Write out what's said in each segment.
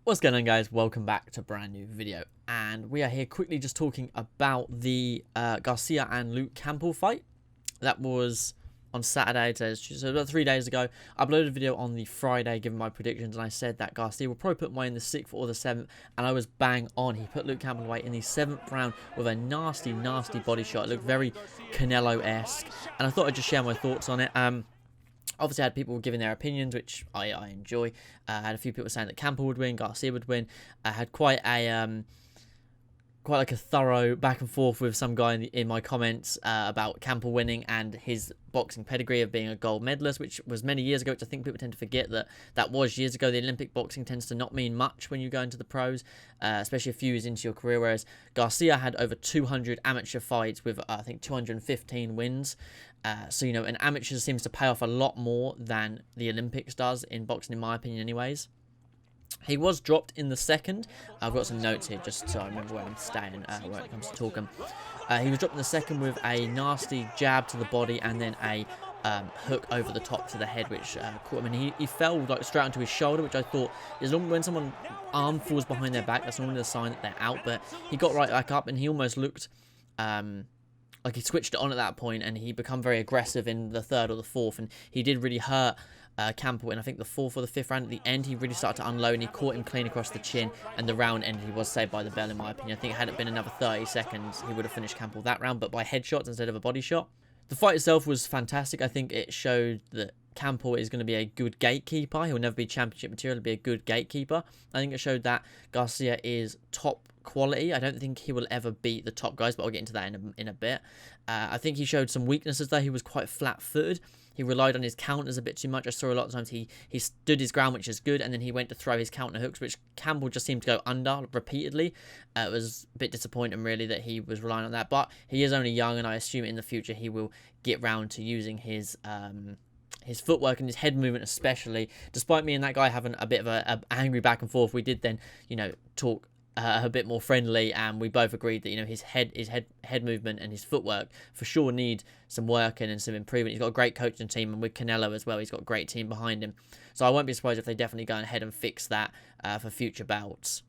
What's going on, guys? Welcome back to a brand new video, and we are here quickly just talking about the Garcia and Luke Campbell fight. That was on Saturday, so about 3 days ago. I uploaded a video on the Friday giving my predictions, and I said that Garcia will probably put him away in the 6th or the 7th, and I was bang on. He put Luke Campbell away in the 7th round with a nasty body shot. It looked very Canelo-esque, and I thought I'd just share my thoughts on it. Obviously, I had people giving their opinions, which I enjoy. I had a few people saying that Campbell would win, Garcia would win. I had quite a thorough back and forth with some guy in my comments about Campbell winning and his boxing pedigree of being a gold medalist, which was many years ago, which I think people tend to forget that was years ago. The Olympic boxing tends to not mean much when you go into the pros, especially a few years into your career, whereas Garcia had over 200 amateur fights with, I think, 215 wins. So, an amateur seems to pay off a lot more than the Olympics does in boxing, in my opinion, anyways. He was dropped in the second. I've got some notes here just so I remember where I'm staying when it comes to talking. He was dropped in the second with a nasty jab to the body and then a hook over the top to the head, which caught him. And he fell like straight onto his shoulder, which I thought is normally when someone's arm falls behind their back, that's normally a sign that they're out. But he got right back up and he almost looked like he switched it on at that point, and he become very aggressive in the 3rd or the 4th, and he did really hurt Campbell in, I think, the 4th or the 5th round. At the end, he really started to unload, and he caught him clean across the chin, and the round ended. He was saved by the bell, in my opinion. I think had it been another 30 seconds, he would have finished Campbell that round, but by headshots instead of a body shot. The fight itself was fantastic. I think it showed that Campbell is going to be a good gatekeeper. He'll never be championship material. He'll be a good gatekeeper. I think it showed that Garcia is top quality. I don't think he will ever beat the top guys, but I'll get into that in a bit. I think he showed some weaknesses though. He was quite flat-footed. He relied on his counters a bit too much. I saw a lot of times he stood his ground, which is good, and then he went to throw his counter hooks, which Campbell just seemed to go under repeatedly. It was a bit disappointing, really, that he was relying on that, but he is only young, and I assume in the future he will get round to using his footwork and his head movement especially. Despite me and that guy having a bit of a angry back and forth, we did then, talk a bit more friendly, and we both agreed that his head movement and his footwork for sure need some work and some improvement. He's got a great coaching team, and with Canelo as well, he's got a great team behind him. So I won't be surprised if they definitely go ahead and fix that for future bouts.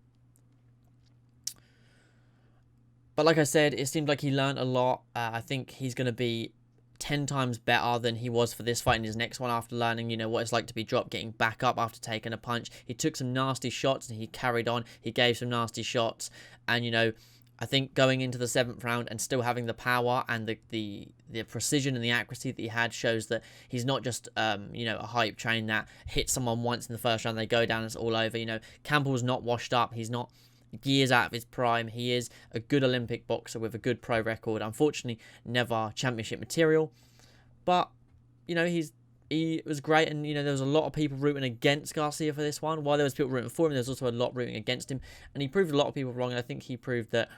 But like I said, it seemed like he learned a lot. I think he's going to be 10 times better than he was for this fight in his next one after learning, what it's like to be dropped, getting back up after taking a punch. He took some nasty shots and he carried on. He gave some nasty shots, and I think going into the 7th round and still having the power and the precision and the accuracy that he had shows that he's not just a hype train that hits someone once in the 1st round, they go down, it's all over. Campbell's not washed up. He's not years out of his prime. He is a good Olympic boxer with a good pro record. Unfortunately, never championship material, but he was great, and there was a lot of people rooting against Garcia for this one. While there was people rooting for him, there was also a lot rooting against him, and he proved a lot of people wrong. And I think he proved that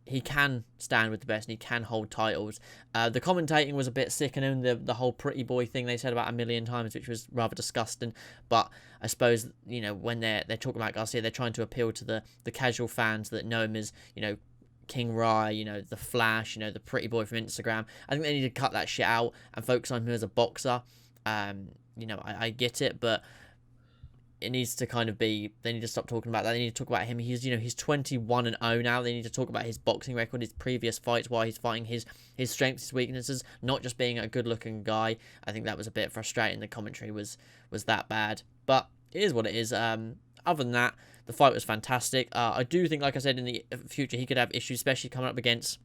he can stand with the best and he can hold titles. The commentating was a bit sickening, the whole pretty boy thing they said about 1,000,000 times, which was rather disgusting. But I suppose, when they're talking about Garcia, they're trying to appeal to the casual fans that know him as, King Rye, the Flash, the pretty boy from Instagram. I think they need to cut that shit out and focus on him as a boxer. I get it, but it needs to kind of be, they need to stop talking about that. They need to talk about him. He's 21-0 now. They need to talk about his boxing record, his previous fights, why he's fighting, his strengths, his weaknesses, not just being a good-looking guy. I think that was a bit frustrating. The commentary was that bad, but it is what it is. Other than that, the fight was fantastic. I do think, like I said, in the future he could have issues, especially coming up against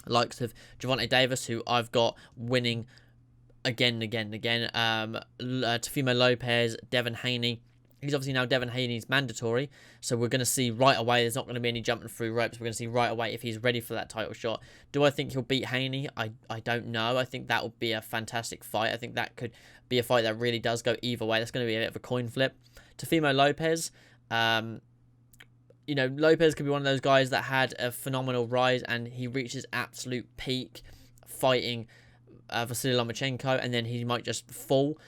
the likes of Gervonta Davis, who I've got winning again. Teofimo Lopez, Devin Haney. He's obviously now Devin Haney's mandatory, so we're going to see right away there's not going to be any jumping through ropes. We're going to see right away if he's ready for that title shot. Do I think he'll beat Haney? I don't know. I think that would be a fantastic fight. I think that could be a fight that really does go either way. That's going to be a bit of a coin flip. Teofimo Lopez, Lopez could be one of those guys that had a phenomenal rise, and he reached his absolute peak fighting Vasily Lomachenko, and then he might just fall.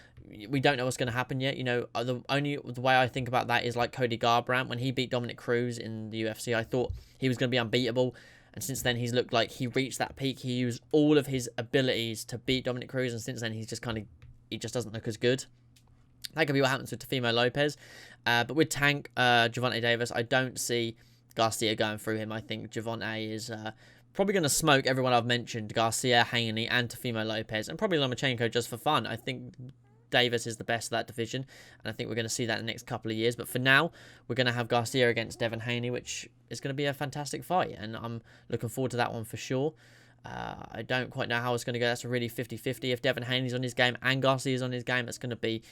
We don't know what's going to happen yet. The way I think about that is like Cody Garbrandt. When he beat Dominic Cruz in the UFC, I thought he was going to be unbeatable, and since then he's looked like he reached that peak. He used all of his abilities to beat Dominic Cruz, and since then he just doesn't look as good. That could be what happens with Teofimo Lopez. But with Tank, Gervonta Davis, I don't see Garcia going through him. I think Gervonta is probably going to smoke everyone I've mentioned, Garcia, Haney, and Teofimo Lopez, and probably Lomachenko just for fun. I think Davis is the best of that division, and I think we're going to see that in the next couple of years. But for now, we're going to have Garcia against Devin Haney, which is going to be a fantastic fight, and I'm looking forward to that one for sure. I don't quite know how it's going to go. That's a really 50-50. If Devin Haney's on his game and Garcia's on his game, it's going to be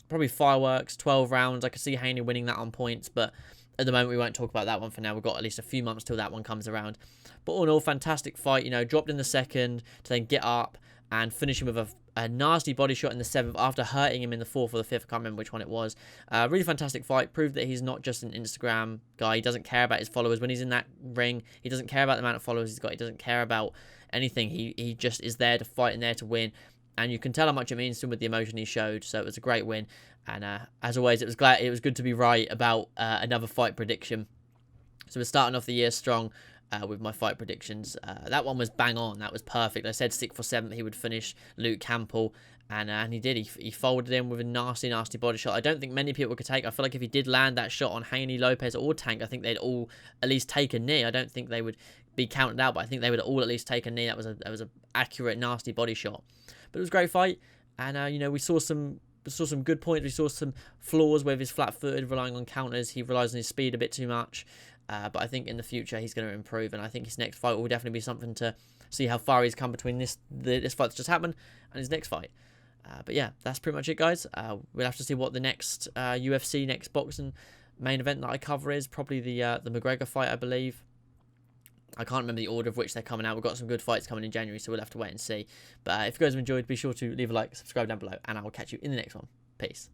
probably fireworks, 12 rounds. I could see Haney winning that on points, but at the moment we won't talk about that one for now. We've got at least a few months till that one comes around. But all in all, fantastic fight. You know, dropped in the second to then get up and finish him with a nasty body shot in the 7th after hurting him in the 4th or the 5th. I can't remember which one it was. Really fantastic fight. Proved that he's not just an Instagram guy. He doesn't care about his followers. When he's in that ring, he doesn't care about the amount of followers he's got. He doesn't care about anything. He just is there to fight and there to win. And you can tell how much it means to him with the emotion he showed. So it was a great win. And as always, it was good to be right about another fight prediction. So we're starting off the year strong with my fight predictions. That one was bang on. That was perfect. I said 6th or 7th he would finish Luke Campbell. And he did. He folded in with a nasty, nasty body shot. I don't think many people could take. I feel like if he did land that shot on Haney, Lopez, or Tank, I think they'd all at least take a knee. I don't think they would be counted out, but I think they would all at least take a knee. That was a accurate, nasty body shot. But it was a great fight. And, you know, we saw some good points. We saw some flaws with his flat-footed, relying on counters. He relies on his speed a bit too much. But I think in the future he's going to improve. And I think his next fight will definitely be something to see how far he's come between this fight that's just happened and his next fight. But yeah, that's pretty much it, guys. We'll have to see what the next UFC, next boxing main event that I cover is. Probably the McGregor fight, I believe. I can't remember the order of which they're coming out. We've got some good fights coming in January, so we'll have to wait and see. But if you guys have enjoyed, be sure to leave a like, subscribe down below, and I will catch you in the next one. Peace.